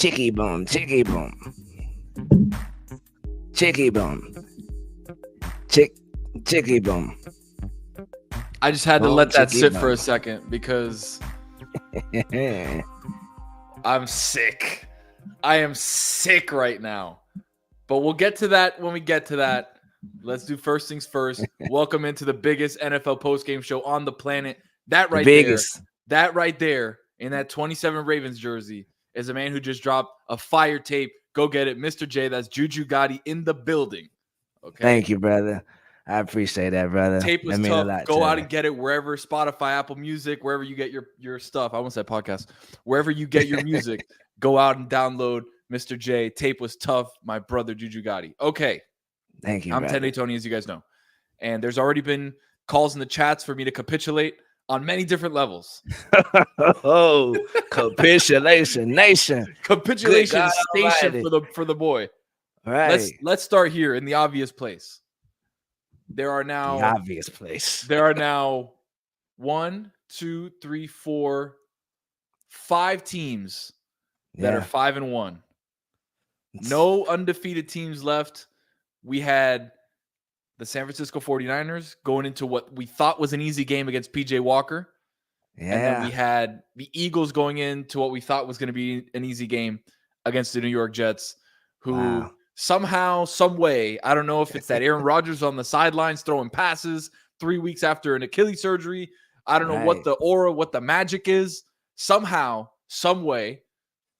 Chicky boom, chicky boom, chicky boom, chicky boom. I just had to let that sit for a second because I'm sick. I am sick right now. But we'll get to that when we get to that. Let's do first things first. Welcome into the biggest NFL postgame show on the planet. That right there, in that 27 Ravens jersey, is a man who just dropped a fire tape. Go get it, Mr. J. That's JuJu Gotti in the building. Okay. Thank you, brother. I appreciate that, brother. Tape was tough. Go out and get it wherever, Spotify, Apple Music, wherever you get your stuff. I won't say podcast. Wherever you get your music, go out and download Mr. J. Tape was tough. My brother, JuJu Gotti. Okay. Thank you, I'm Tende Tony, as you guys know. And there's already been calls in the chats for me to capitulate on many different levels. Oh, capitulation nation. Capitulation station for the boy. All right. Let's start here in the obvious place. There are now 1, 2, 3, 4, 5 teams that are 5-1. No undefeated teams left. We had the San Francisco 49ers going into what we thought was an easy game against PJ Walker. Yeah. And then we had the Eagles going into what we thought was going to be an easy game against the New York Jets, who somehow, some way, I don't know if it's that Aaron Rodgers on the sidelines throwing passes 3 weeks after an Achilles surgery. I don't know what the aura, what the magic is. Somehow, some way,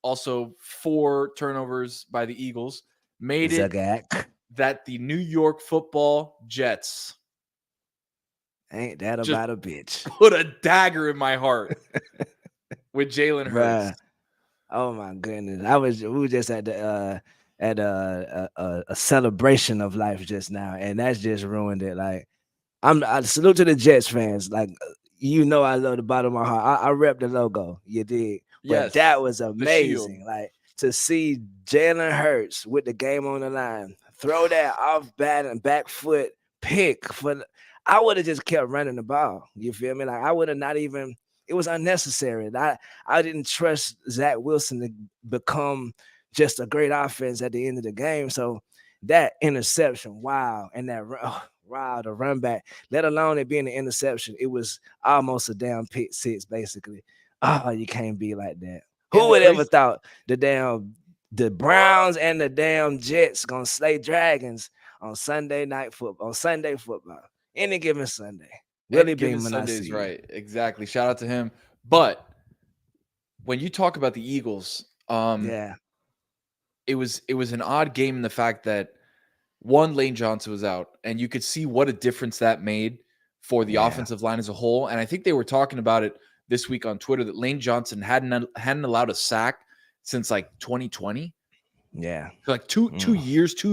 also 4 turnovers by the Eagles made it that the New York Football Jets ain't that about a bitch put a dagger in my heart with Jalen Hurts. Oh my goodness! We were just at the at a celebration of life just now, and that's just ruined it. Like I salute to the Jets fans. Like I love the bottom of my heart. I rep the logo. You did. Yes, but that was amazing. Like to see Jalen Hurts with the game on the line, throw that off bat and back foot pick I would have just kept running the ball. You feel me? Like I would have not even. It was unnecessary. I didn't trust Zach Wilson to become just a great offense at the end of the game. So that interception, and that the run back, let alone it being an interception, it was almost a damn pick six, basically. Oh, you can't be like that. Who would ever thought the Browns and the damn Jets gonna slay dragons on Sunday football? Any given Sunday. Really being Sundays, right? Exactly. Shout out to him. But when you talk about the Eagles, it was an odd game in the fact that Lane Johnson was out, and you could see what a difference that made for the offensive line as a whole. And I think they were talking about it this week on Twitter that Lane Johnson hadn't allowed a sack since like 2020. Yeah, so like 2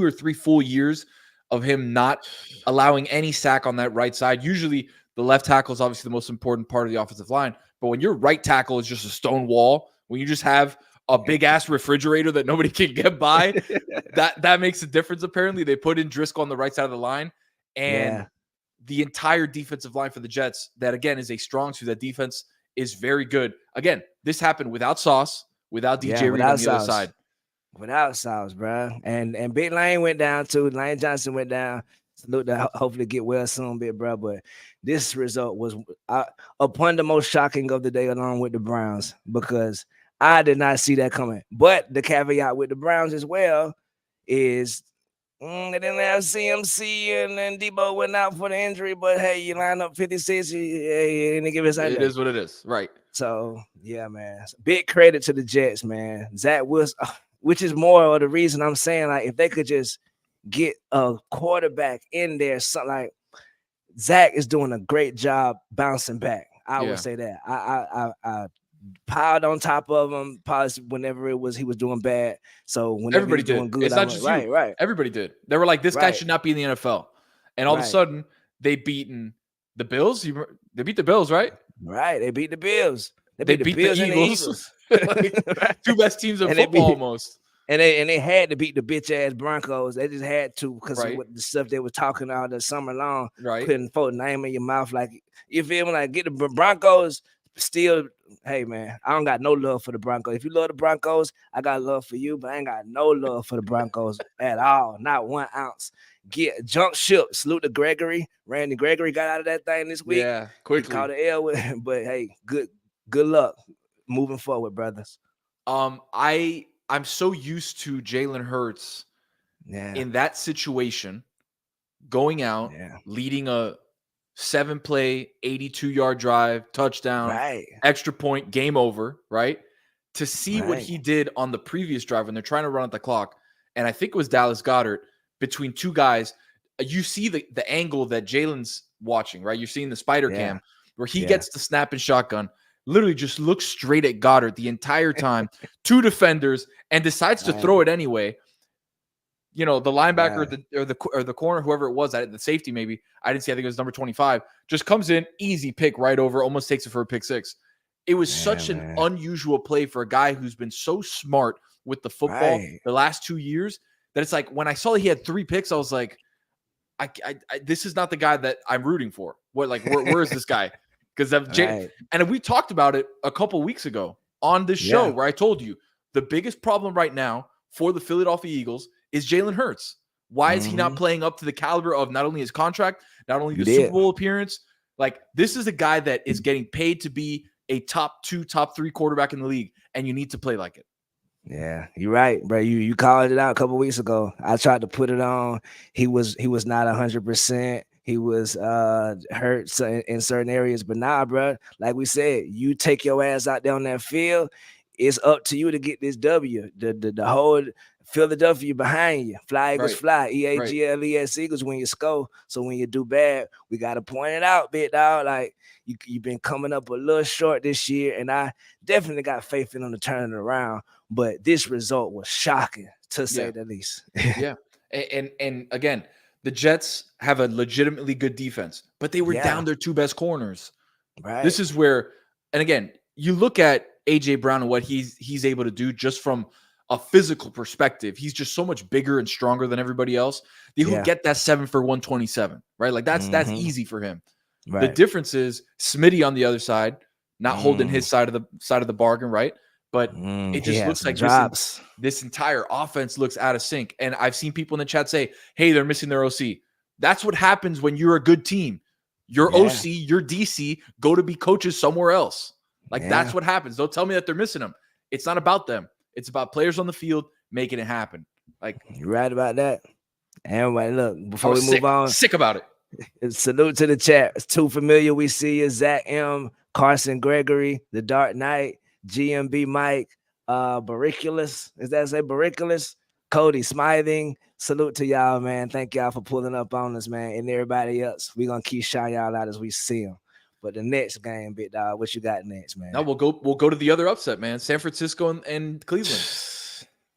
or 3 full years of him not allowing any sack on that right side. Usually the left tackle is obviously the most important part of the offensive line, but when your right tackle is just a stone wall, when you just have a big ass refrigerator that nobody can get by, that makes a difference. Apparently they put in Driscoll on the right side of the line, and the entire defensive line for the Jets, that again is a strong suit. That defense is very good. Again, this happened without Sauce, without DJ Reed on the other side. Without Sauce, bro. And Big Lane went down too. Lane Johnson went down. Salute to hopefully get well soon, big bro. But this result was upon the most shocking of the day, along with the Browns, because I did not see that coming. But the caveat with the Browns as well is they didn't have CMC, and then Debo went out for the injury. But hey, you line up 56, and give us it is what it is, right? So yeah, man. Big credit to the Jets, man. Zach Wilson. Which is more of the reason I'm saying, like, if they could just get a quarterback in there, something like Zach is doing a great job bouncing back. I would say that. I piled on top of him, whenever he was doing bad. So whenever everybody he was doing good, it's not just you. Right. Everybody did. They were like, this guy should not be in the NFL. And all of a sudden, they beaten the Bills. They beat the Bills, right? Right. They beat the Bills. They beat the Eagles. Like, 2 best teams in football almost. And they had to beat the bitch ass Broncos. They just had to because of the stuff they were talking all the summer long. Couldn't put a name in your mouth. Like, you feel me? Like, get the Broncos still, hey man, I don't got no love for the Broncos. If you love the Broncos, I got love for you, but I ain't got no love for the Broncos at all. Not 1 ounce. Get jump ship. Salute to Gregory. Randy Gregory got out of that thing this week. Yeah, He quickly. caught an L with, but hey, good luck moving forward, brothers. I'm so used to Jalen Hurts in that situation, going out, leading a 7-play, 82-yard drive, touchdown, extra point, game over, right? To see what he did on the previous drive when they're trying to run out the clock, and I think it was Dallas Goedert, between two guys, you see the angle that Jalen's watching, right? You're seeing the spider cam where he gets the snap and shotgun, literally just looks straight at Goddard the entire time, 2 defenders, and decides to throw it anyway. You know, the linebacker or the corner, whoever it was, the safety maybe, I didn't see, I think it was number 25, just comes in, easy pick right over, almost takes it for a pick six. It was such an unusual play for a guy who's been so smart with the football the last 2 years that it's like when I saw he had 3 picks, I was like, I this is not the guy that I'm rooting for. What, like, where is this guy? Because and we talked about it a couple weeks ago on this show where I told you the biggest problem right now for the Philadelphia Eagles is Jalen Hurts. Why is he not playing up to the caliber of not only his contract, not only the Super Bowl appearance? Like, this is a guy that is getting paid to be a top 2, top 3 quarterback in the league, and you need to play like it. Yeah, you're right, bro. You called it out a couple weeks ago. I tried to put it on. He was not 100%. He was hurt in certain areas, but nah, bro. Like we said, you take your ass out there on that field. It's up to you to get this W. The whole Philadelphia behind you. Fly Eagles fly. EAGLES Eagles when you score. So when you do bad, we gotta point it out, big dog. Like you've been coming up a little short this year, and I definitely got faith in them to turn it around. But this result was shocking, to say the least. And again, the Jets have a legitimately good defense, but they were down their 2 best corners. Right. This is where, and again, you look at AJ Brown and what he's able to do just from a physical perspective. He's just so much bigger and stronger than everybody else. He'll get that 7 for 127, right? Like that's easy for him. Right. The difference is Smitty on the other side, not holding his side of the bargain, right? But it just looks like this entire offense looks out of sync. And I've seen people in the chat say, hey, they're missing their OC. That's what happens when you're a good team. Your OC, your DC go to be coaches somewhere else. Like that's what happens. Don't tell me that they're missing them. It's not about them. It's about players on the field making it happen. Like, you're right about that. And look, before we move on, sick about it. Salute to the chat. It's too familiar. We see you, Zach M, Carson Gregory, The Dark Knight, GMB Mike, Bariculus. Is that say Bariculus? Cody Smithing. Salute to y'all, man. Thank y'all for pulling up on us, man. And everybody else. We're gonna keep shouting y'all out as we see them. But the next game, big dog, what you got next, man? No, we'll go to the other upset, man. San Francisco and Cleveland.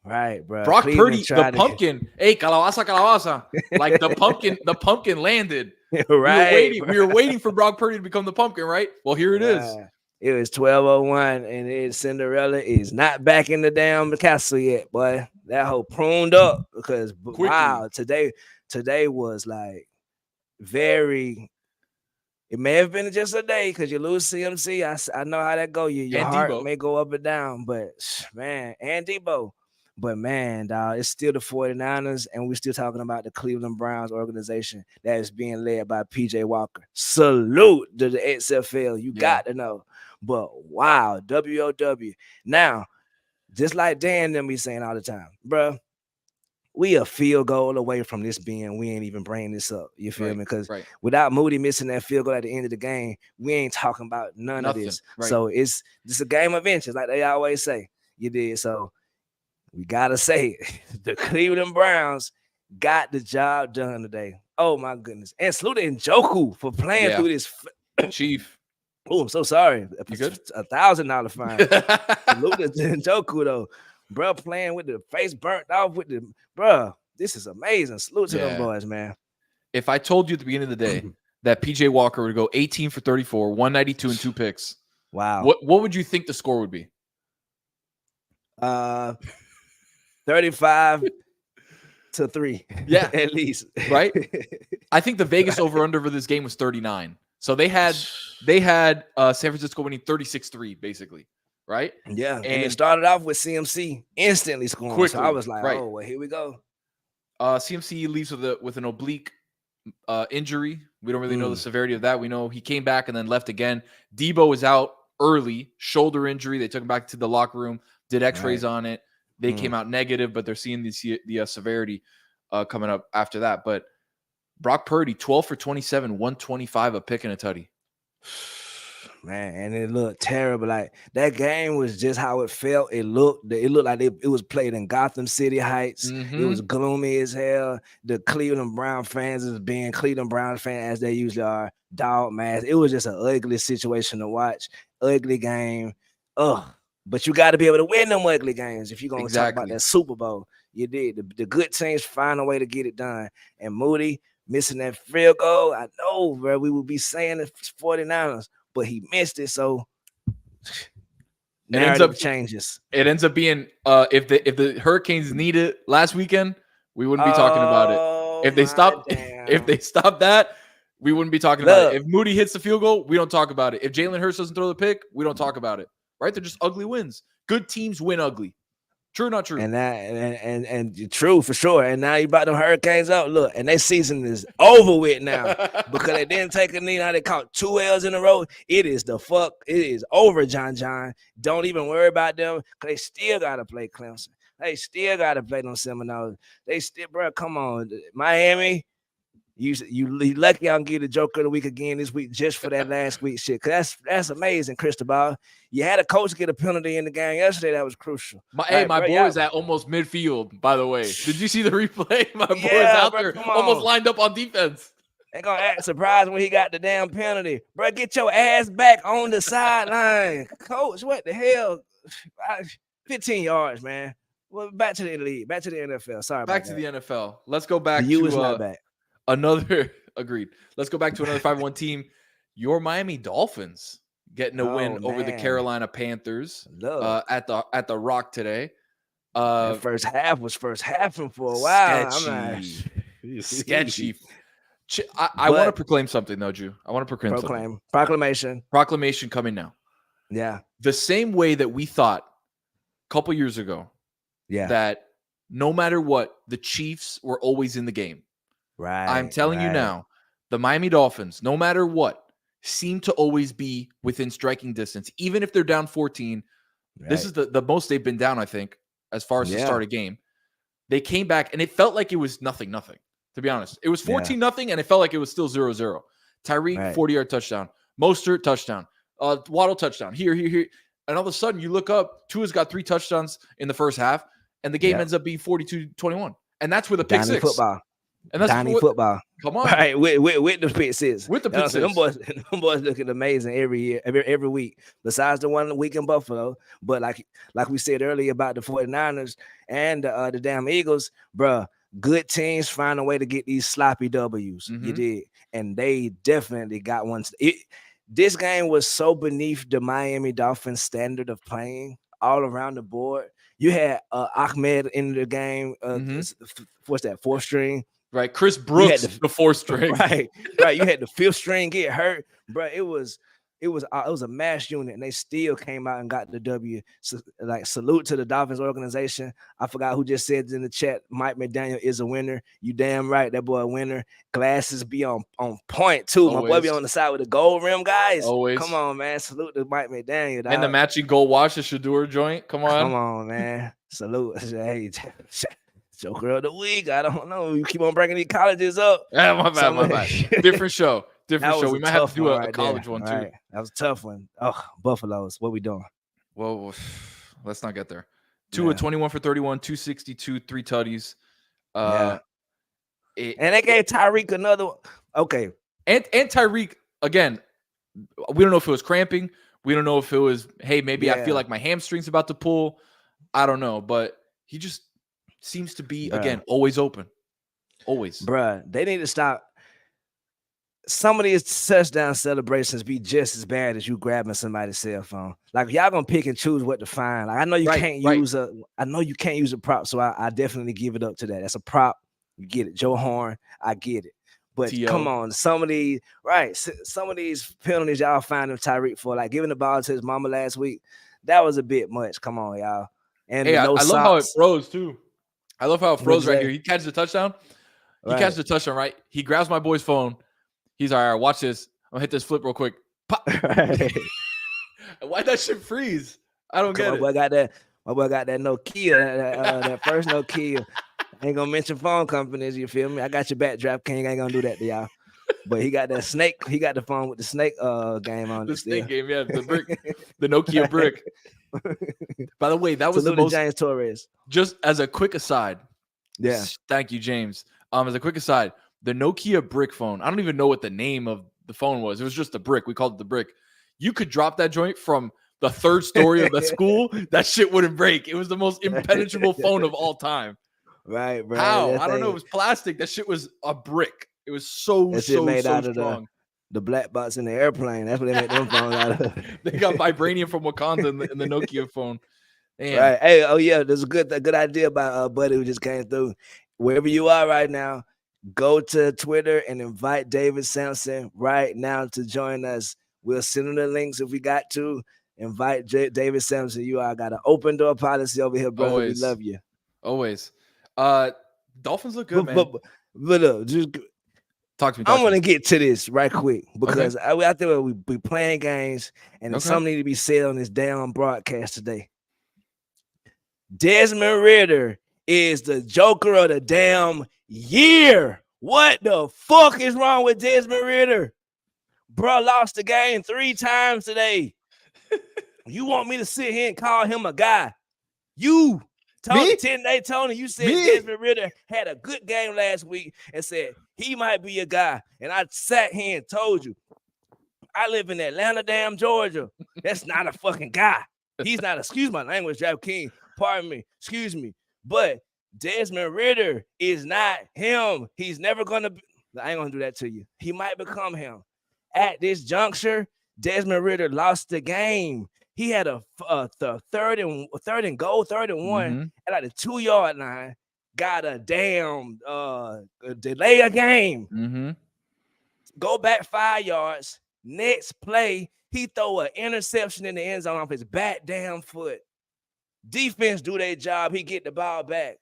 Right, bro. Brock Purdy, the pumpkin. Hey, calabaza. Like the pumpkin landed. Right. We were waiting for Brock Purdy to become the pumpkin, right? Well, here it is. It was 12:01, and Cinderella is not back in the damn castle yet, boy. That whole pruned up because wow, today was like very. It may have been just a day because you lose CMC. I know how that go. Your heart may go up and down, but man, and Debo. But man, dog, it's still the 49ers, and we're still talking about the Cleveland Browns organization that is being led by PJ Walker. Salute to the XFL. You got to know. But wow, WOW. Now, just like Dan and me saying all the time, bro, we a field goal away from this being, we ain't even bringing this up. You feel me? Because without Moody missing that field goal at the end of the game, we ain't talking about none of this. Right. So it's just a game of inches, like they always say. You did. So we got to say it. The Cleveland Browns got the job done today. Oh, my goodness. And salute to Njoku for playing through this. Chief. Oh, I'm so sorry. You good? $1,000 fine. Salute to Njoku, though. Bro, playing with the face burnt off with the bro. This is amazing. Salute to them boys, man. If I told you at the beginning of the day that PJ Walker would go 18 for 34, 192 and 2 picks, wow. What would you think the score would be? 35 to 3. Yeah, at least. Right? I think the Vegas over-under for this game was 39. So they had San Francisco winning 36-3, basically, right? Yeah, and it started off with CMC instantly scoring. Quickly, so I was like, oh, well, here we go. CMC leaves with an oblique injury. We don't really know the severity of that. We know he came back and then left again. Debo is out early, shoulder injury. They took him back to the locker room, did x-rays on it. They came out negative, but they're seeing the severity coming up after that. But Brock Purdy, 12 for 27, 125, a pick and a tutty. Man, and it looked terrible. Like that game was just how it felt. It looked like it was played in Gotham City Heights. It was gloomy as hell. The Cleveland Brown fans is being Cleveland Brown fans as they usually are, dog mask. It was just an ugly situation to watch. Ugly game. But you got to be able to win them ugly games if you're going to talk about that Super Bowl. You did. The good teams find a way to get it done. And Moody missing that field goal, I know, bro, we would be saying it's 49ers. But he missed it, so narrative changes. It ends up being if the Hurricanes need it last weekend, we wouldn't be talking about it. If they stop that, we wouldn't be talking about it. If Moody hits the field goal, we don't talk about it. If Jalen Hurts doesn't throw the pick, we don't talk about it. Right? They're just ugly wins. Good teams win ugly. True or not true? And that and true for sure. And now you brought them Hurricanes up. Look, and their season is over with now because they didn't take a knee. Now they caught 2 L's in a row. It is over, John. Don't even worry about them because they still gotta play Clemson. They still gotta play them Seminoles. They still, bro. Come on, Miami. You lucky I can get the Joker of the week again this week just for that last week shit. Cause that's amazing, Cristobal. You had a coach get a penalty in the game yesterday. That was crucial. My boy is at almost midfield, by the way. Did you see the replay? My boy is out there almost lined up on defense. They gonna act surprised when he got the damn penalty. Bro, get your ass back on the sideline. Coach, what the hell? 15 yards, man. Well, back to the league. Back to the NFL. Sorry back to the NFL. Let's go back to not back. Agreed. Let's go back to another 5-1 team. Your Miami Dolphins getting a win over the Carolina Panthers at the Rock today. First half was first halfing for a while. Sketchy. I want to proclaim something though, Ju. I want to proclaim something. Proclamation coming now. Yeah. The same way that we thought a couple years ago that no matter what, the Chiefs were always in the game. Right. I'm telling you now, the Miami Dolphins, no matter what, seem to always be within striking distance, even if they're down 14. Right. This is the most they've been down, I think, as far as the start of game. They came back, and it felt like it was nothing, to be honest. It was 14-0, and it felt like it was still 0-0. Tyreek, 40-yard touchdown. Mostert, touchdown. Waddle, touchdown. Here. And all of a sudden, you look up, Tua's got 3 touchdowns in the first half, and the game ends up being 42-21. And that's with a pick 6. Football. And that's football. Come on, right? With the pick 6. With the pick 6. Them boys looking amazing every year, every week. Besides the one week in Buffalo, but like we said earlier about the 49ers and the damn Eagles, bro. Good teams find a way to get these sloppy W's. You did, and they definitely got one. This game was so beneath the Miami Dolphins standard of playing all around the board. You had Ahmed in the game. What's that? 4th string. Right, Chris Brooks, the 4th string. Right. You had the 5th string get hurt, bro. It was a mass unit, and they still came out and got the W. So, salute to the Dolphins organization. I forgot who just said in the chat. Mike McDaniel is a winner. You damn right, that boy a winner. Glasses be on point too. Always. My boy be on the side with the gold rim, guys. Always. Come on, man. Salute to Mike McDaniel. Dog. And the matching gold watch, the Shador joint. Come on, man. Salute. Hey. Joker of the week. I don't know. You keep on bringing these colleges up. Yeah, my bad. Different show. We might have to do a college one too. Right. That was a tough one. Oh, Buffaloes. What we doing? Well, let's not get there. 21 for 31, 262, 3 tutties. And they gave Tyreek another one. Okay. And Tyreek, again, we don't know if it was cramping. We don't know if it was, hey, maybe I feel like my hamstring's about to pull. I don't know. But he just seems to be, again, always open. Always. Bruh, they need to stop. Some of these touchdown celebrations be just as bad as you grabbing somebody's cell phone. Like, y'all gonna pick and choose what to find. Like, I know you can't use a prop, so I definitely give it up to that. That's a prop. You get it. Joe Horn, I get it. But come on, some of these penalties y'all finding Tyreek for, like giving the ball to his mama last week, that was a bit much. Come on, y'all. And hey, no I love how it froze too. I love how it froze right here. He catches the touchdown. He catches the touchdown, right? He grabs my boy's phone. He's all right, watch this. I'm gonna hit this flip real quick. Pop. Right. Why'd that shit freeze? I don't get it. My boy got that Nokia, that first Nokia. I ain't gonna mention phone companies, you feel me? I got your back, Draft King. I ain't gonna do that to y'all. But he got that snake. He got the phone with the snake game on the it. Snake game, yeah. The brick, the Nokia brick. By the way, that was the most James Torres. Just as a quick aside. Yeah. Thank you, James. As a quick aside, the Nokia brick phone. I don't even know what the name of the phone was. It was just a brick. We called it the brick. You could drop that joint from the third story of the school. That shit wouldn't break. It was the most impenetrable phone of all time. Right, bro. How? I don't know. It was plastic. That shit was a brick. It was so made out strong. Of the black box in the airplane. That's what they made them phones out of. They got vibranium from Wakanda in the Nokia phone. Damn. Right. Hey, oh yeah, there's a good idea about Buddy who just came through. Wherever you are right now, go to Twitter and invite David Sampson right now to join us. We'll send him the links if we got to. Invite David Sampson. You are got an open door policy over here, brother. Always. We love you. Always. Dolphins look good, man. But just talk to me. I'm gonna get to this right quick because I think we be playing games and something need to be said on this damn broadcast today. Desmond Ridder is the Joker of the damn year. What the fuck is wrong with Desmond Ridder? Bro lost the game 3 times today. You want me to sit here and call him a guy? You Tony, you said Desmond Ridder had a good game last week and said he might be a guy. And I sat here and told you, I live in Atlanta, damn Georgia. That's not a fucking guy. He's not, excuse my language, Draft King. Pardon me, excuse me. But Desmond Ridder is not him. He's never going to be. I ain't going to do that to you. He might become him. At this juncture, Desmond Ridder lost the game. He had a third and goal, 3rd and 1 at like the 2-yard line. Got a damn delay a game. Go back 5 yards. Next play, he throw an interception in the end zone off his back damn foot. Defense do their job. He get the ball back.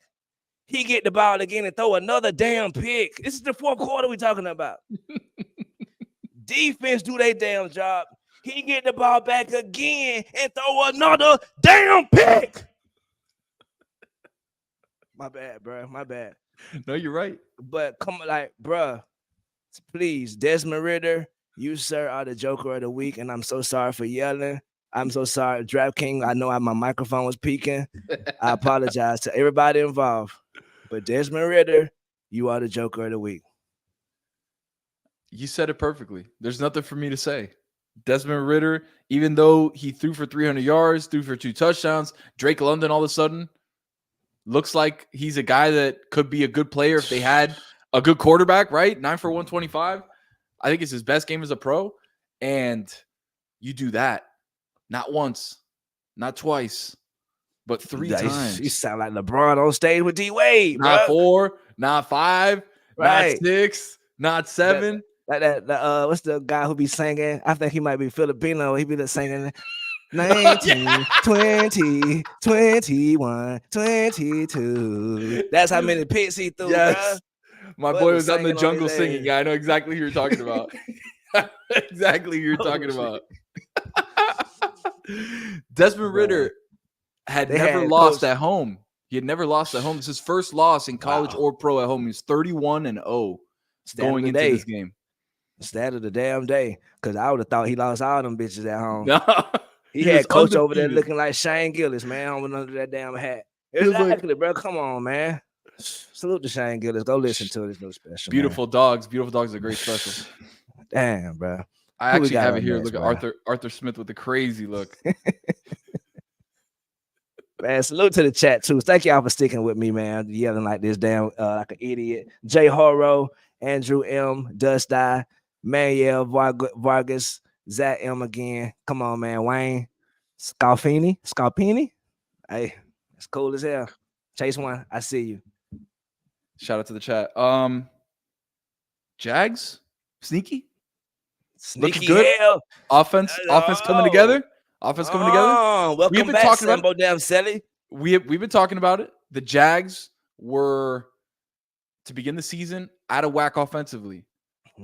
He get the ball again and throw another damn pick. This is the 4th quarter we talking about. Defense do their damn job. He get the ball back again and throw another damn pick. My bad, bro. My bad. No, you're right. But come on, like, bro, please, Desmond Ridder, you, sir, are the Joker of the week, and I'm so sorry for yelling. I'm so sorry, Draft King. I know my microphone was peaking. I apologize to everybody involved. But Desmond Ridder, you are the Joker of the week. You said it perfectly. There's nothing for me to say. Desmond Ridder, even though he threw for 300 yards, threw for 2 touchdowns, Drake London all of a sudden looks like he's a guy that could be a good player if they had a good quarterback, right? 9 for 125. I think it's his best game as a pro. And you do that. Not once, not twice, but 3 times. You sound like LeBron on stage with D-Wade, Not 4, not 5, right. Not 6, not 7. What's the guy who be singing? I think he might be Filipino. He be singing 19, 20, 21, 22. That's how many picks he threw. Yes. Bro. My boy was out in the jungle singing. Yeah, I know exactly who you're talking about. Exactly who you're talking about. Desmond Ridder had never lost at home. He had never lost at home. It's his first loss in college or pro at home. He's 31-0 going into this game. Stat of the damn day, because I would have thought he lost all them bitches at home. No, he had coach undefeated over there looking like Shane Gillis, man, under that damn hat. Exactly, bro. Come on, man. Salute to Shane Gillis. Go listen to it. It's no special. Beautiful man. Dogs. Beautiful Dogs is a great special. Damn, bro. I actually have it here. Look at Arthur Smith with the crazy look. Man, salute to the chat too. Thank y'all for sticking with me, man. Yelling like this damn like an idiot. Jay Horro, Andrew M, Dust Eye, Manuel Vargas, Zach M again. Come on, man. Wayne Scalpini. Hey, it's cool as hell. Chase one, I see you. Shout out to the chat. Jags, sneaky Sneaky good. hell. Offense coming together. Welcome We've been back, talking Sambo about Damn Selly. we've been talking about it. The Jags were, to begin the season, out of whack offensively.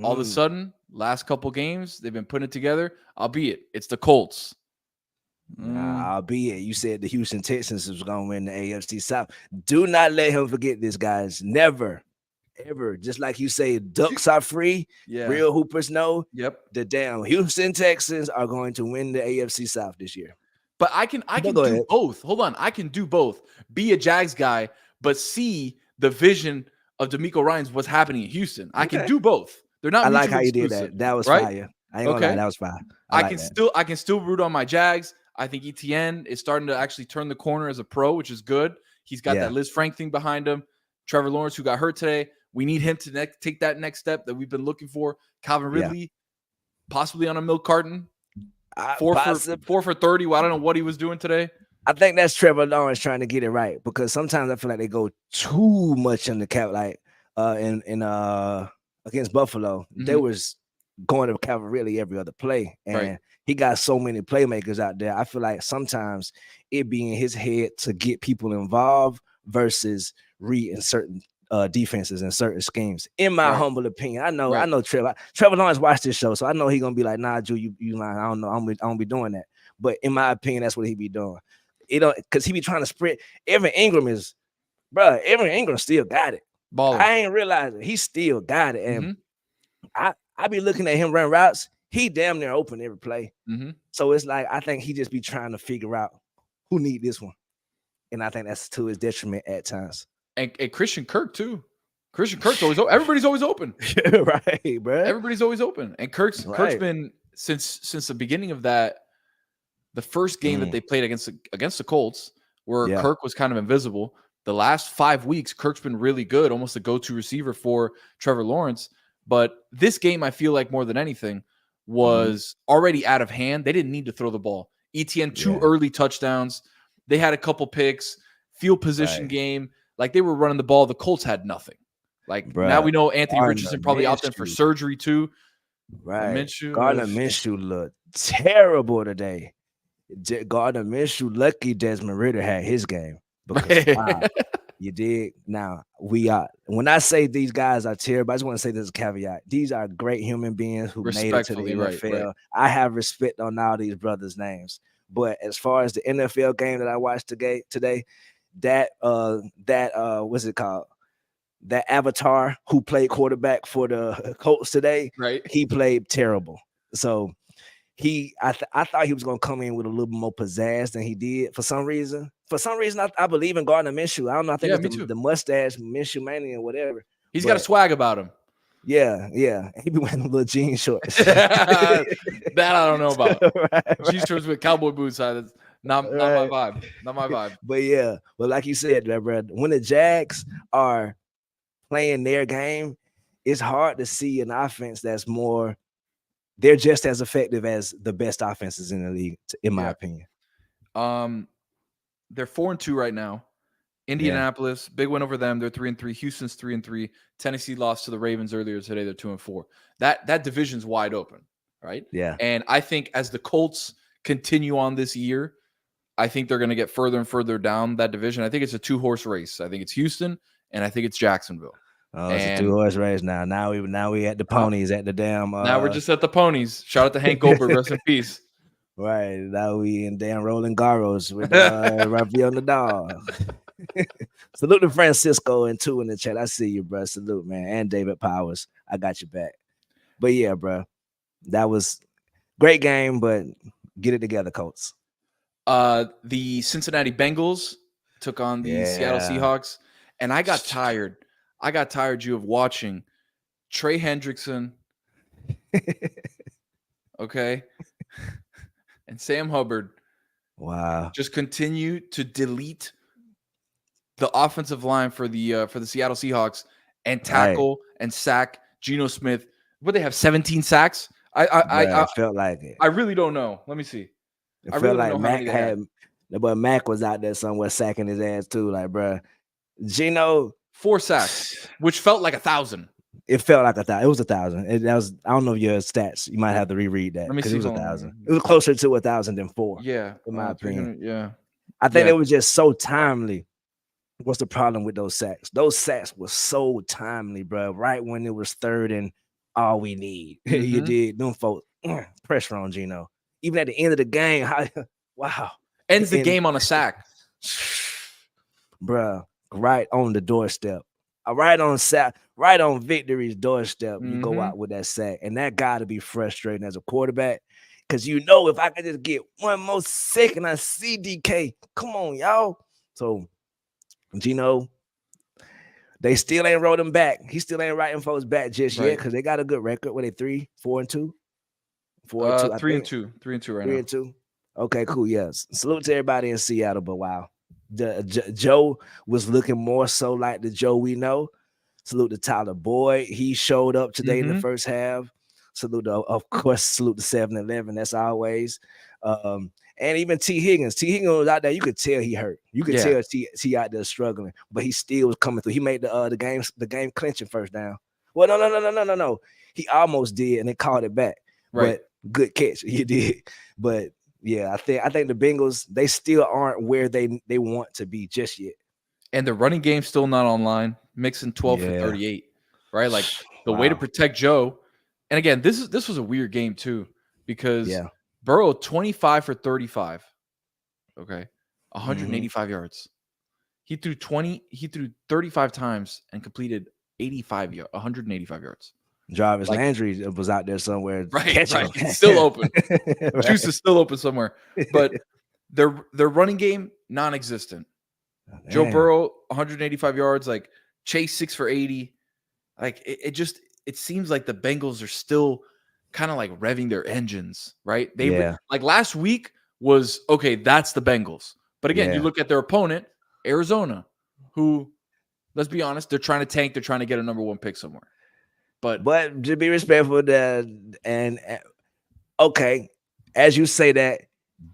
All of a sudden, last couple games, they've been putting it together. Albeit, it's the Colts. Albeit, you said the Houston Texans was going to win the AFC South. Do not let him forget this, guys. Never, ever. Just like you say, ducks are free. Yeah. Real hoopers know. Yep. The damn Houston Texans are going to win the AFC South this year. But I can do both. Hold on. I can do both. Be a Jags guy, but see the vision of DeMeco Ryans what's happening in Houston. I can do both. They're not. I like how you exclusive, did that. That was right? fire. I ain't gonna lie, that was fire. I can still root on my Jags. I think Etienne is starting to actually turn the corner as a pro, which is good. He's got that Liz Frank thing behind him. Trevor Lawrence, who got hurt today, we need him to take that next step that we've been looking for. Calvin Ridley, possibly on a milk carton. 4 for 30. Well, I don't know what he was doing today. I think that's Trevor Lawrence trying to get it right, because sometimes I feel like they go too much in the cap. Like against Buffalo, they was going to Calvin Ridley every other play, and he got so many playmakers out there. I feel like sometimes it be in his head to get people involved versus reading certain defenses and certain schemes. In my humble opinion, I know Trevor Lawrence watched this show, so I know he's gonna be like, "Nah, Ju, you lying. I don't know. I don't be doing that." But in my opinion, that's what he be doing. Because he be trying to spread. Evan Ingram still got it. Baller. I ain't realizing he still got it, and I be looking at him run routes. He damn near open every play. So it's like I think he just be trying to figure out who need this one, and I think that's to his detriment at times. And Christian Kirk too. Christian Kirk's always open. Everybody's always open. Right, bro. Everybody's always open. And Kirk's been since the beginning of that, the first game that they played against the Colts, where Kirk was kind of invisible. The last 5 weeks, Kirk's been really good, almost a go-to receiver for Trevor Lawrence. But this game, I feel like more than anything, was already out of hand. They didn't need to throw the ball. Etienne, 2 early touchdowns. They had a couple picks, field position game. Like, they were running the ball. The Colts had nothing. Like, now we know Anthony Richardson probably out there for surgery too. Right. Gardner Minshew looked terrible today. Gardner Minshew, lucky Desmond Ridder had his game. Because, wow, you dig? Now, when I say these guys are terrible, I just want to say this as a caveat. These are great human beings who made it to the NFL. Right. I have respect on all these brothers' names. But as far as the NFL game that I watched today, that what's it called? That Avatar who played quarterback for the Colts today, he played terrible. So I thought he was going to come in with a little more pizzazz than he did for some reason. I believe in Gardner Minshew. I don't know. I think it's the mustache, Minshew Mania, or whatever. He's got a swag about him. Yeah. He be wearing little jean shorts. That I don't know about. Jean shorts with cowboy boots. That's not my vibe. Not my vibe. But like you said, bro, when the Jags are playing their game, it's hard to see an offense that's more. They're just as effective as the best offenses in the league, in my opinion. They're 4-2 right now. Indianapolis, big win over them. They're 3-3. Houston's 3-3. Tennessee lost to the Ravens earlier today. They're 2-4. That division's wide open, right? Yeah. And I think as the Colts continue on this year, I think they're going to get further and further down that division. I think it's a 2-horse race. I think it's Houston, and I think it's Jacksonville. Oh, it's a 2-horse race now. Now we at the ponies at the damn. Now we're just at the ponies. Shout out to Hank Goldberg, rest in peace. Right now we in damn Roland Garros with Rafael Nadal. Salute to Francisco and 2 in the chat. I see you, bro. Salute, man, and David Powers. I got your back. But yeah, bro, that was great game. But get it together, Colts. The Cincinnati Bengals took on the Seattle Seahawks, and I got tired. Ju, of watching Trey Hendrickson, okay, and Sam Hubbard. Wow, just continue to delete the offensive line for the Seattle Seahawks and tackle and sack Geno Smith. What, they have 17 sacks? I felt like it. I really don't know. Let me see. It felt like Mac was out there somewhere sacking his ass too. Like, bro, Geno 4 sacks, which felt like 1,000. It felt like 1,000. It was 1,000. That was, I don't know your stats. You might have to reread that Let me because see. it was 1,000. It was closer to 1,000 than 4. Yeah, in my opinion. Yeah, I think yeah. it was just so timely. What's the problem with those sacks? Those sacks were so timely, bro. Right when it was 3rd and all we need. You did. Them folks pressure on Geno. Even at the end of the game, wow. Ends the game on a sack. Bruh, right on the doorstep. Right on victory's doorstep. You go out with that sack. And that got to be frustrating as a quarterback. Because if I could just get one more second, I see DK. Come on, y'all. So, Geno, they still ain't rolled him back. He still ain't writing folks back just yet because they got a good record. What, they 3-4-2? 4-2. 3-2. 3-2 right now. 3-2. Okay, cool. Yes. Salute to everybody in Seattle, but wow. Joe was looking more so like the Joe we know. Salute to Tyler Boyd. He showed up today in the first half. Salute to 7-11. That's always. And even T. Higgins. T. Higgins was out there. You could tell he hurt. You could tell T out there struggling, but he still was coming through. He made the game clinching first down. Well, no. He almost did, and they called it back. Right. But good catch. He did. But yeah, I think the Bengals, they still aren't where they want to be just yet. And the running game's still not online. Mixing 12 for 38, right? Like the way to protect Joe. And again, this was a weird game too, because Burrow 25 for 35. Okay. 185 yards. He threw 35 times and completed 185 yards. Jarvis Landry was out there somewhere. Right. Still open. Juice is still open somewhere. But their running game, non-existent. Joe Burrow, 185 yards, like Chase 6 for 80. Like it seems like the Bengals are still kind of like revving their engines, right? Like last week was okay, that's the Bengals. But again, you look at their opponent, Arizona, who, let's be honest, they're trying to tank, they're trying to get a number 1 pick somewhere. But to be respectful, and okay, as you say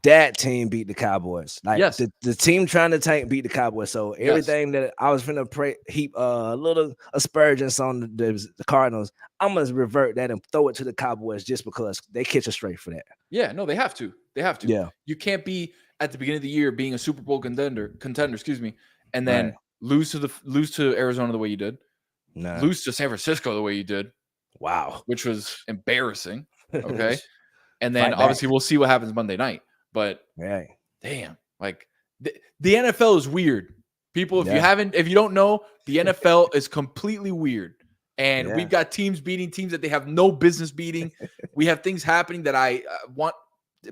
that team beat the Cowboys. Like the team trying to tank beat the Cowboys. So everything that I was finna heap a little aspersions on the Cardinals, I'm gonna revert that and throw it to the Cowboys just because they catch a straight for that. Yeah, no, they have to. Yeah, you can't be at the beginning of the year being a Super Bowl contender, and then lose to Arizona the way you did. No. Lose to San Francisco the way you did. Wow. Which was embarrassing. Okay. And then obviously we'll see what happens Monday night. But damn, like the NFL is weird. People, if you don't know, the NFL is completely weird. And we've got teams beating teams that they have no business beating. We have things happening that I want.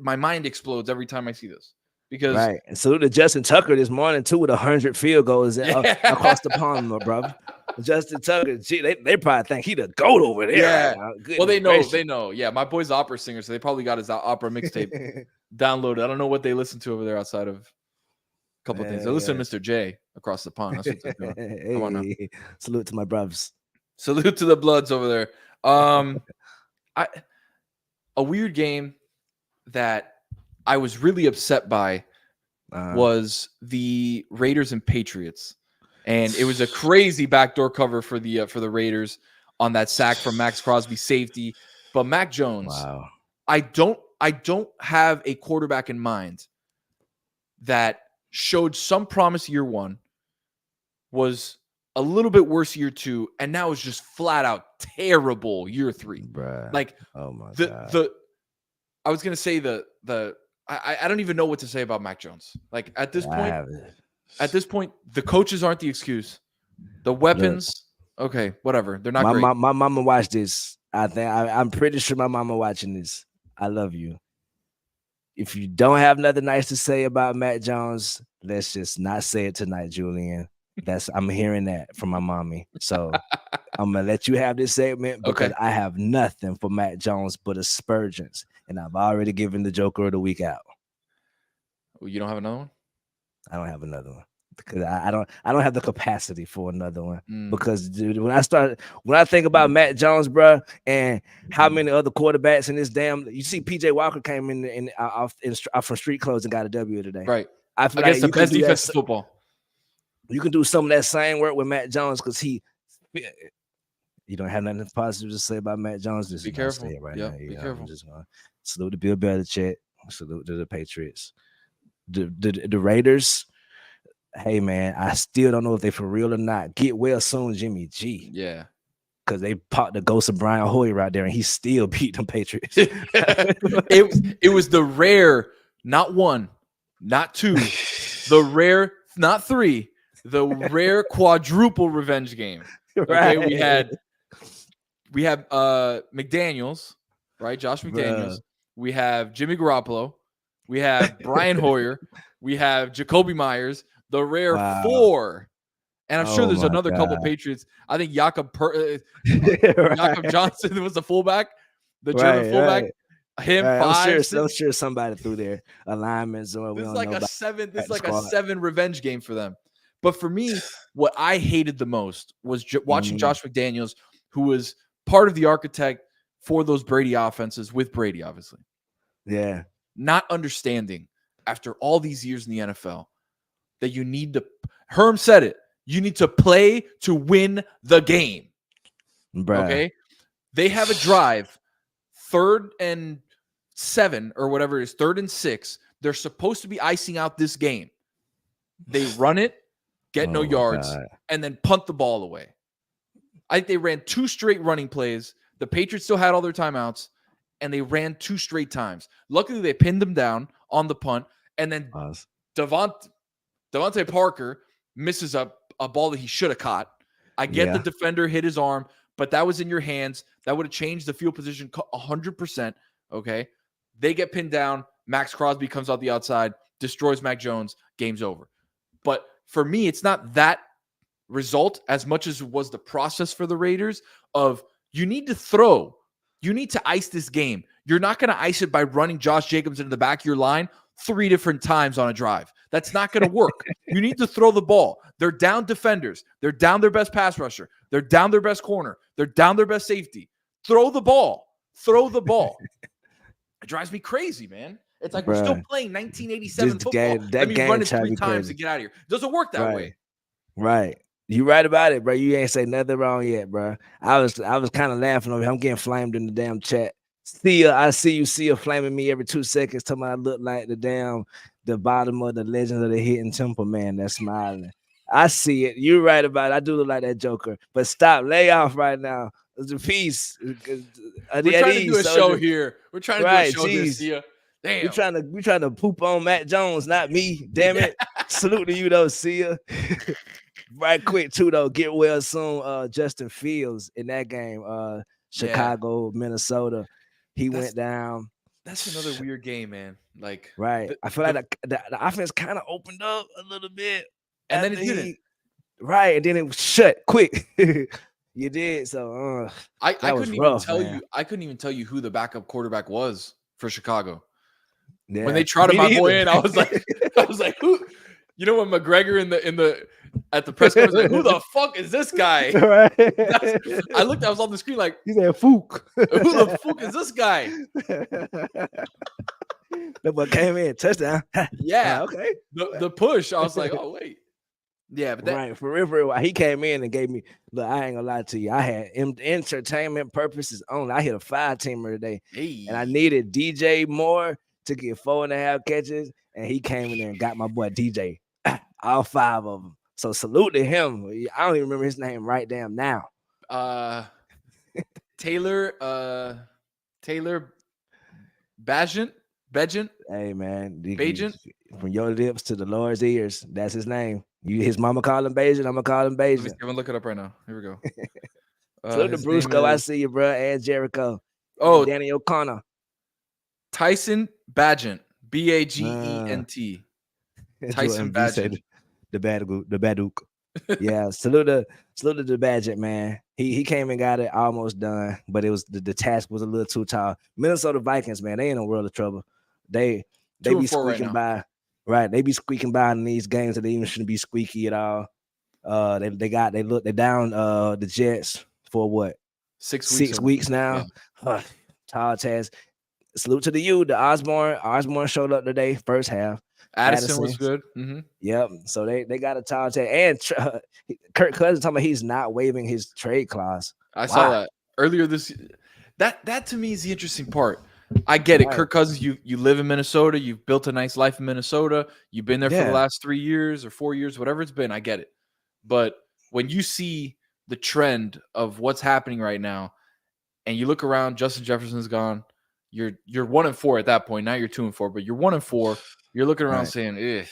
My mind explodes every time I see this. Because and salute to Justin Tucker this morning too with 100 field goals across the pond, my brother. Justin Tucker, gee, they probably think he the GOAT over there. Yeah. Right, well, they know. Yeah, my boy's opera singer, so they probably got his opera mixtape downloaded. I don't know what they listen to over there outside of a couple of things. They listen to Mr. J across the pond. That's what they're doing. Come on now. Salute to my brothers. Salute to the Bloods over there. A weird game that I was really upset by was the Raiders and Patriots. And it was a crazy backdoor cover for the Raiders on that sack from Max Crosby safety. But Mac Jones, I don't have a quarterback in mind that showed some promise year 1, was a little bit worse year 2, and now is just flat out terrible year 3. Bruh. Like, oh my God. I was gonna say I don't even know what to say about Mac Jones. Like at this point, the coaches aren't the excuse. The weapons, okay, whatever. They're not great. My mama watched this. I'm pretty sure my mama watching this. I love you. If you don't have nothing nice to say about Mac Jones, let's just not say it tonight, Julian. I'm hearing that from my mommy. So I'm gonna let you have this segment because I have nothing for Mac Jones but aspersions, and I've already given the Joker of the Week out. Well, you don't have another one? I don't have another one because I don't have the capacity for another one. Because dude, when I think about Mac Jones, bro, and how many other quarterbacks in this you see PJ Walker came in from street clothes and got a W today. Right. I feel against like the best defense in football. You can do some of that same work with Mac Jones because You don't have nothing positive to say about Matt Jones. Just Be gonna careful. say it right Yep, now. be I'm careful. just gonna salute to Bill Belichick. Salute to the Patriots. The Raiders. Hey man, I still don't know if they for real or not. Get well soon, Jimmy G. Yeah. Because they popped the ghost of Brian Hoyer out there, and he still beat them Patriots. it was the rare, not one, not two, the rare, not three, the rare quadruple revenge game. Okay, Right. we have McDaniels, right? Josh McDaniels. Bruh. We have Jimmy Garoppolo. We have Brian Hoyer. We have Jacoby Myers. The rare Wow. 4. And I'm sure Oh there's my another couple God. Patriots. I think Jakob Right. Johnson was the fullback, the German Right, fullback. right. Him Right. 5. I'm sure somebody threw their alignments or we This is don't like know a about 7. This is the like a squad. 7 revenge game for them. But for me, what I hated the most was watching Josh McDaniels, who was part of the architect for those Brady offenses with Brady, obviously. Yeah. Not understanding after all these years in the NFL that you need to. Herm said it. You need to play to win the game. Bruh. Okay. They have a drive, 3rd and 7 or whatever it is, 3rd and 6. They're supposed to be icing out this game. They run it, get no yards, and then punt the ball away. I think they ran 2 straight running plays. The Patriots still had all their timeouts, and they ran 2 straight times. Luckily, they pinned them down on the punt, and then Devontae Parker misses a ball that he should have caught. I get the defender hit his arm, but that was in your hands. That would have changed the field position 100%. Okay. They get pinned down. Max Crosby comes out the outside, destroys Mac Jones. Game's over. But for me, it's not that result as much as it was the process for the Raiders of you need to throw. You need to ice this game. You're not going to ice it by running Josh Jacobs into the back of your line 3 different times on a drive. That's not going to work. You need to throw the ball. They're down defenders. They're down their best pass rusher. They're down their best corner. They're down their best safety. Throw the ball. Throw the ball. It drives me crazy, man. It's like we're still playing 1987 football. Let me run it 3 times to get out of here. It doesn't work that way. Right. You right about it, bro. You ain't say nothing wrong yet, bro. I was kind of laughing over here. I'm getting flamed in the damn chat. I see you flaming me every 2 seconds. Talking about I look like the bottom of the Legend of the Hidden Temple man that's smiling. I see it. You're right about it. I do look like that Joker. But stop. Lay off right now. It's a piece. We're trying to do a show here. We're trying to do a show here, Sia. Damn. We trying to poop on Matt Jones, not me. Damn it. Salute to you though, Sia. Right quick too though. Get well soon. Justin Fields in that game. Chicago, Minnesota. He went down. That's another weird game, man. Like right. I feel like the offense kind of opened up a little bit. And then it didn't. Right. And then it was shut quick. You did. So I couldn't even tell you. I couldn't even tell you who the backup quarterback was for Chicago. Yeah. When they trotted my boy in, I was like, who? You know when McGregor at the press conference, like, who the fuck is this guy? Right. I was on the screen like, he said, "Fook." Who the fuck is this guy? The boy came in, touchdown. Yeah, okay. The push, I was like, oh wait, yeah, but right for real. He came in and gave me. Look, I ain't gonna lie to you. I had entertainment purposes only. I hit a 5-teamer today, and I needed DJ Moore to get 4.5 catches, and he came in there and got my boy DJ all 5 of them. So salute to him. I don't even remember his name right damn now. Taylor Bagent. Hey man, Bagent. From your lips to the Lord's ears. That's his name. His mama called him Bagent. I'm gonna call him Bagent. I'm gonna look it up right now. Here we go. Salute to Brusco. I see you, bro. And Jericho. Oh, and Danny O'Connor. Tyson Bagent. Bagent. Tyson Bagent. The Badook. Yeah, salute to the Badger, man. He came and got it almost done, but it was the task was a little too tall. Minnesota Vikings, man, they in a world of trouble. They be squeaking by, right? They be squeaking by in these games that they even shouldn't be squeaky at all. They're down the Jets for what? 6 weeks. 6 weeks now. Tall task. salute to the U. The Osborne showed up today, first half. Addison was good. Mm-hmm. Yep. So they got a tall tag. And Kirk Cousins talking about he's not waiving his trade clause. I saw that earlier this. That to me is the interesting part. I get it, right. Kirk Cousins. You live in Minnesota. You've built a nice life in Minnesota. You've been there for the last 3 years or 4 years, whatever it's been. I get it. But when you see the trend of what's happening right now, and you look around, Justin Jefferson's gone. You're 1-4 at that point. Now you're 2-4, but you're 1-4. You're looking around saying, "Ugh,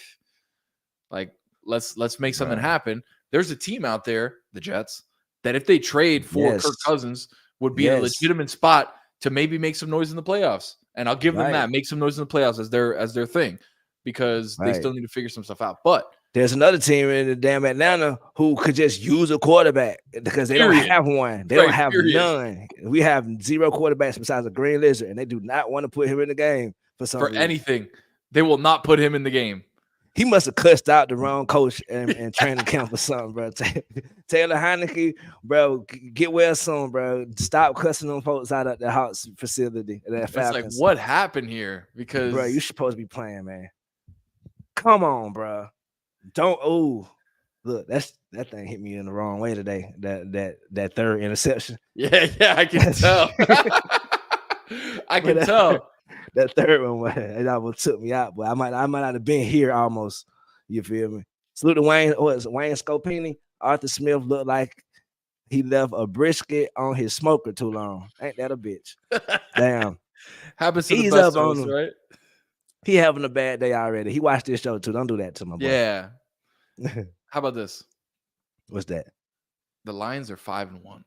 like let's make something happen." There's a team out there, the Jets, that if they trade for Kirk Cousins, would be a legitimate spot to maybe make some noise in the playoffs. And I'll give them that, make some noise in the playoffs as their thing, because they still need to figure some stuff out. But there's another team in the damn Atlanta who could just use a quarterback because they don't have one. They don't have none. We have 0 quarterbacks besides a green lizard, and they do not want to put him in the game for anything. They will not put him in the game. He must have cussed out the wrong coach and training camp or something, bro. Taylor Heineke, bro, get well soon, bro. Stop cussing them folks out at the Hawks facility. It's like, what happened here? Because, bro, you supposed to be playing, man. Come on, bro. Don't. Oh, look, that thing hit me in the wrong way today. That third interception. Yeah, I can tell. I can tell. That third one, it almost took me out, but I might not have been here almost. You feel me? Salute to Wayne Scopini. Arthur Smith looked like he left a brisket on his smoker too long. Ain't that a bitch? Damn. Happens to the best of us, right? He having a bad day already. He watched this show too. Don't do that to my boy. Yeah. How about this? What's that? The Lions are 5-1.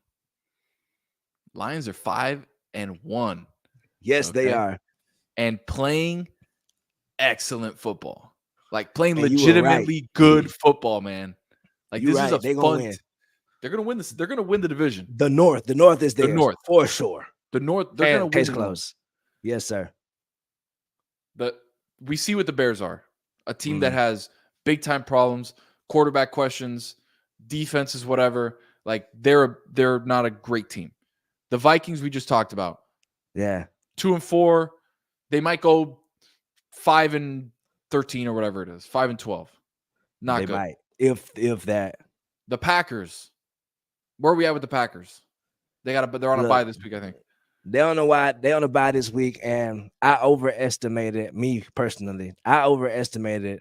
Lions are 5-1. Yes, they are. And playing excellent football. Like playing legitimately good football, man. Like this is a fun. They're gonna win this. They're gonna win the division. The North is theirs. The North for sure. The North. They're gonna win. Case closed. Yes, sir. But we see what the Bears are. A team that has big time problems, quarterback questions, defenses, whatever. Like they're not a great team. The Vikings we just talked about. Yeah. 2-4. They might go 5-13 or whatever it is. 5-12. Not they good. Might. If that. The Packers. Where are we at with the Packers? They're on a bye this week, I think. They don't know why they on a bye this week, and I overestimated me personally. I overestimated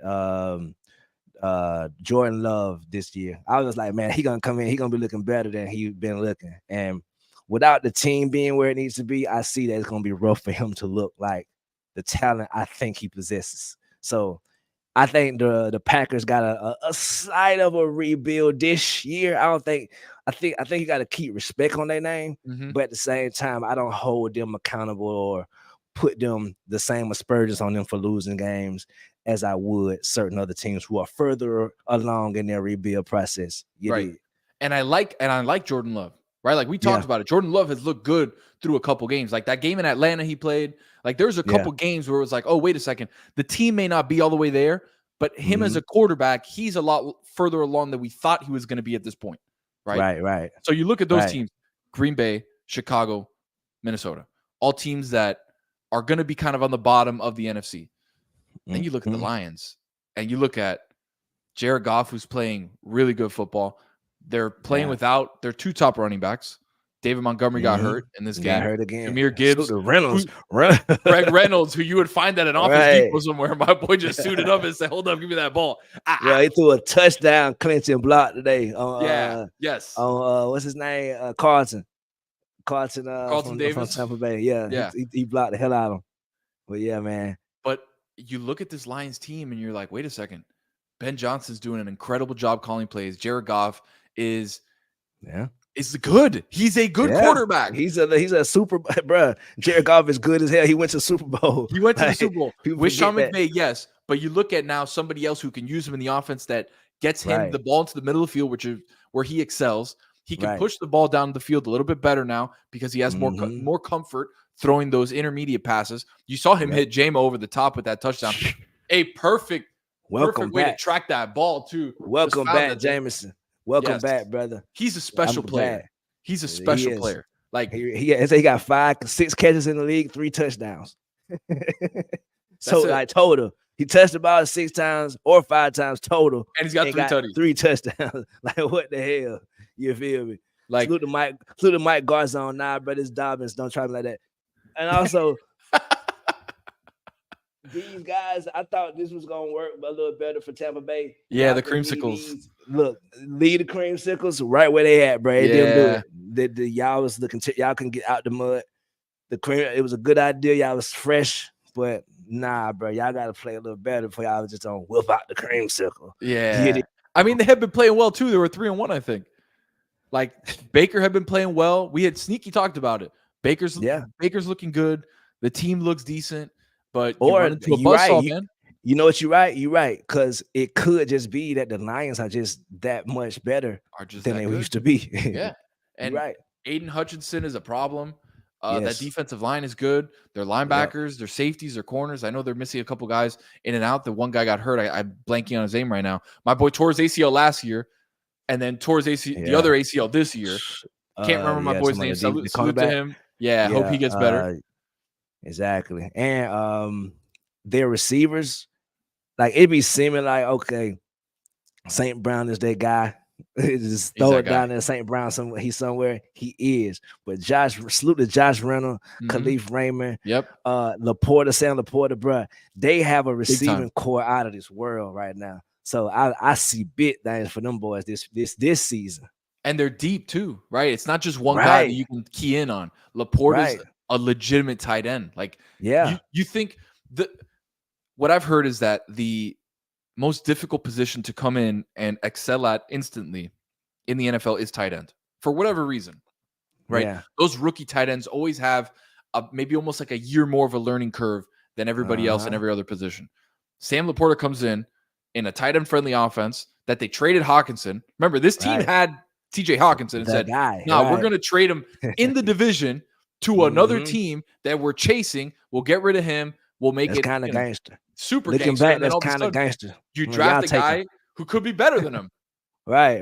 Jordan Love this year. I was like, man, he gonna come in. He gonna be looking better than he been looking. And without the team being where it needs to be, I see that it's gonna be rough for him to look like the talent I think he possesses. So I think the Packers got a slight of a rebuild this year. I think you got to keep respect on their name, but at the same time, I don't hold them accountable or put them the same aspersions on them for losing games as I would certain other teams who are further along in their rebuild process. Right. And I like Jordan Love. Right, like we talked about it. Jordan Love has looked good through a couple games. Like that game in Atlanta he played. Like there's a couple games where it was like, oh, wait a second. The team may not be all the way there, but him as a quarterback, he's a lot further along than we thought he was going to be at this point. Right. So you look at those teams, Green Bay, Chicago, Minnesota, all teams that are going to be kind of on the bottom of the NFC. Then you look at the Lions and you look at Jared Goff, who's playing really good football. They're playing without their 2 top running backs. David Montgomery got hurt in this game. Got hurt again. Jahmyr Gibbs. Reynolds. Greg Reynolds, who you would find at an Office Depot somewhere. My boy just suited up and said, hold up, give me that ball. He threw a touchdown clinching block today. Yes. What's his name? Carlton. Carlton Davis. From Tampa Bay. Yeah. He blocked the hell out of him. But yeah, man. But you look at this Lions team and you're like, wait a second. Ben Johnson's doing an incredible job calling plays. Jared Goff is good. He's a good quarterback. He's a super, bro. Jared Goff is good as hell. He went to the Super Bowl. He went to the Super Bowl with Sean McVay, yes. But you look at now somebody else who can use him in the offense that gets him the ball into the middle of the field, which is where he excels. He can push the ball down the field a little bit better now because he has more comfort throwing those intermediate passes. You saw him hit Jamo over the top with that touchdown. A perfect way to track that ball too. Welcome back, Jameson. Welcome back, brother. He's a special player. He's a special player. Like he got 6 catches in the league, 3 touchdowns. So like total, he touched the ball 6 times or 5 times total, and he's got 3 tutties. 3 touchdowns. Like what the hell? You feel me? Like salute to Mike Garzon. Nah, brothers Dobbins, don't try me like that. And also, these guys, I thought this was gonna work a little better for Tampa Bay. Yeah, the creamsicles. Lead the creamsicles right where they at, bro. It didn't do it. Y'all was looking to, y'all can get out the mud. The cream, it was a good idea. Y'all was fresh, but nah, bro. Y'all got to play a little better before y'all just don't whip out the creamsicle. Yeah. I mean, they had been playing well too. They were 3-1, I think. Like Baker had been playing well. We had sneaky talked about it. Baker's looking good. The team looks decent, but you run into a buzzsaw, man. You know what? You're right. Because it could just be that the Lions are just that much better than they used to be. Yeah. And Aiden Hutchinson is a problem. That defensive line is good. Their linebackers, their safeties, their corners. I know they're missing a couple guys in and out. The one guy got hurt. I'm blanking on his name right now. My boy tore his ACL last year and then tore his the other ACL this year. Can't remember my boy's name. Salute to him. Yeah, hope he gets better. Exactly. And their receivers, like it be seeming like, okay, St. Brown is that guy. Just throw it down there, St. Brown he's somewhere. He is. But salute to Josh Reynolds, Khalif Raymond, Yep. Sam Laporta, bro. They have a receiving core out of this world right now. So I see big things for them boys this season. And they're deep too, right? It's not just one guy that you can key in on. Laporta's a legitimate tight end. Like, you think what I've heard is that the most difficult position to come in and excel at instantly in the NFL is tight end for whatever reason, right? Yeah. Those rookie tight ends always have maybe almost like a year more of a learning curve than everybody else in every other position. Sam Laporta comes in a tight end friendly offense that they traded Hawkinson. Remember, this team had TJ Hawkinson and said, we're going to trade him in the division to another team that we're chasing. We'll get rid of him. We'll make it kind of gangster. Super looking gangster. Back, that's kind of gangster. You draft a guy who could be better than him. Right.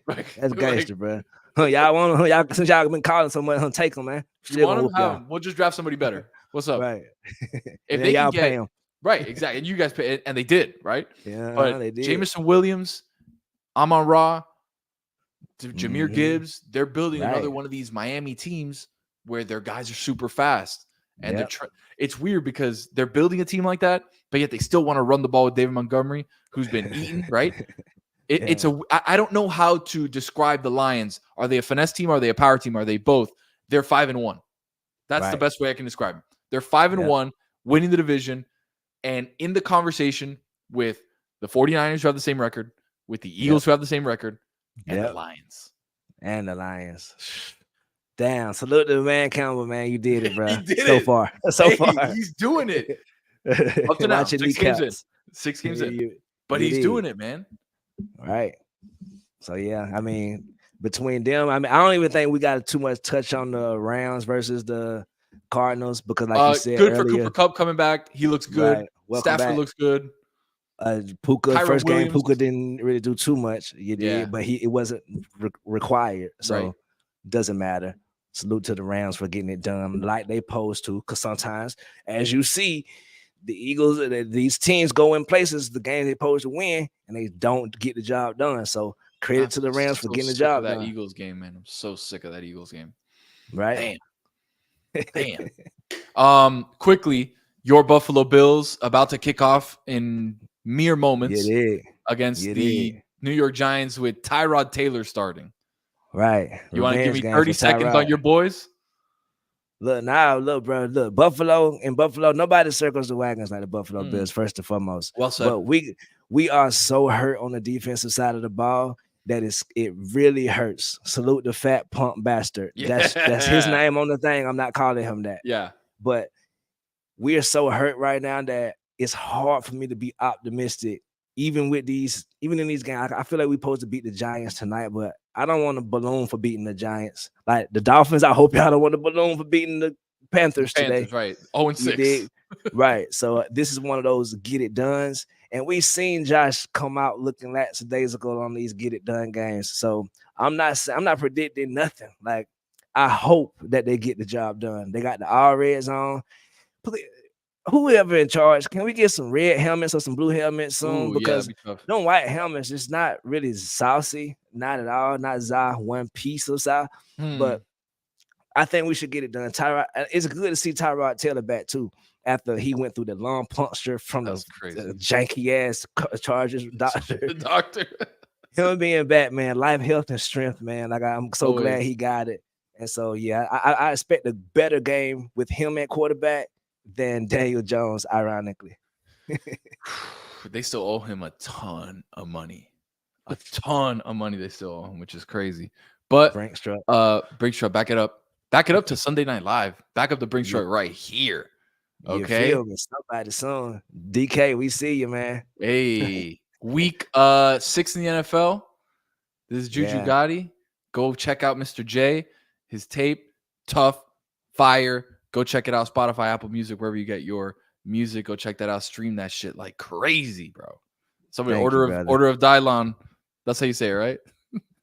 That's gangster, bro. Since y'all been calling someone, take him, man. You want him? We'll just draft somebody better. What's up? Right. If they y'all pay him. Right, exactly. And you guys pay, and they did, right? Yeah, but they did. Jameson Williams, Amon-Ra, Jahmyr Gibbs, they're building another one of these Miami teams where their guys are super fast. And it's weird because they're building a team like that, but yet they still want to run the ball with David Montgomery, who's been eaten, right? I don't know how to describe the Lions. Are they a finesse team? Are they a power team? Are they both? They're 5-1. That's the best way I can describe them. They're 5-1, winning the division, and in the conversation with the 49ers who have the same record, with the Eagles who have the same record, and the Lions. Damn, salute to Van Campbell, man. You did it, bro. He did so far. He's doing it. Up to now, 6 games in. 6 games in. But he's doing it, man. Right. So, yeah, I mean, between them, I don't even think we got too much touch on the Rams versus the Cardinals because, like you said good earlier, for Cooper Kupp coming back. He looks good. Right. Stafford looks good. Puka, Kyron first Williams. game, Puka didn't really do too much. You did, but it wasn't required. So, doesn't matter. Salute to the Rams for getting it done like they supposed to. Because sometimes, as you see, the Eagles, these teams go in places, the games they're supposed to win, and they don't get the job done. So credit to the Rams for getting the job done. That Eagles game, man. I'm so sick of that Eagles game. Right? Damn. Quickly, your Buffalo Bills about to kick off in mere moments against the New York Giants with Tyrod Taylor starting. Right. You want to give me 30 seconds on your boys? Look, bro. Look, Buffalo, nobody circles the wagons like the Buffalo Bills, first and foremost. Well said. But we are so hurt on the defensive side of the ball that it really hurts. Salute the fat pump bastard. Yeah. That's his name on the thing. I'm not calling him that. Yeah. But we are so hurt right now that it's hard for me to be optimistic. Even in these games, I feel like we're supposed to beat the Giants tonight, but I don't want to balloon for beating the Giants. Like the Dolphins, I hope y'all don't want to balloon for beating the Panthers today. Right. 0-6. Right. So this is one of those get it dones. And we've seen Josh come out looking lackadaisical on these get it done games. So I'm not predicting nothing. Like I hope that they get the job done. They got the all reds on. Whoever in charge, can we get some red helmets or some blue helmets soon? Ooh, yeah, that'd Because be tough. them white helmets, it's not really saucy, not at all, not za one piece of za. But I think we should get it done. Tyrod, it's good to see Tyrod Taylor back too. After he went through the lung puncture from the janky ass Chargers doctor. The doctor. Him being back, man, life, health, and strength, man. Like I'm so glad he got it. And so yeah, I expect a better game with him at quarterback than Daniel Jones, ironically. They still owe him a ton of money. A ton of money they still owe him, which is crazy. But Brinks truck, back it up. Back it up to Sunday Night Live. Back up the Brinks truck right here. Okay. You feel me? Somebody soon. DK, we see you, man. Hey, week 6 in the NFL. This is JuJu Gotti. Go check out Mr. J. His tape, tough, fire. Go check it out. Spotify, Apple Music, wherever you get your music. Go check that out. Stream that shit like crazy, bro. Somebody order of Dylon. That's how you say it, right?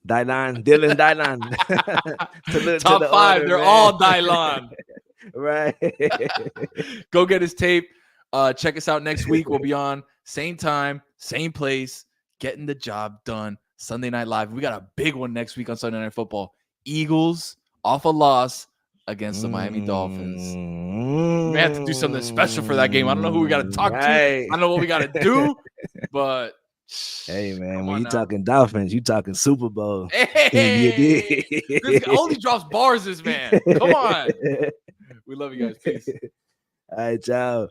Dylan. Top 5. They're all Dylon. Right. Go get his tape. Check us out next week. We'll be on same time, same place, getting the job done. Sunday Night Live. We got a big one next week on Sunday Night Football. Eagles off a loss against the Miami Dolphins. We have to do something special for that game. I don't know who we got to talk to. I don't know what we got to do, but hey, man, when you talking Dolphins, you talking Super Bowl. Hey, this only drops bars, this man. Come on. We love you guys. Peace. All right, ciao.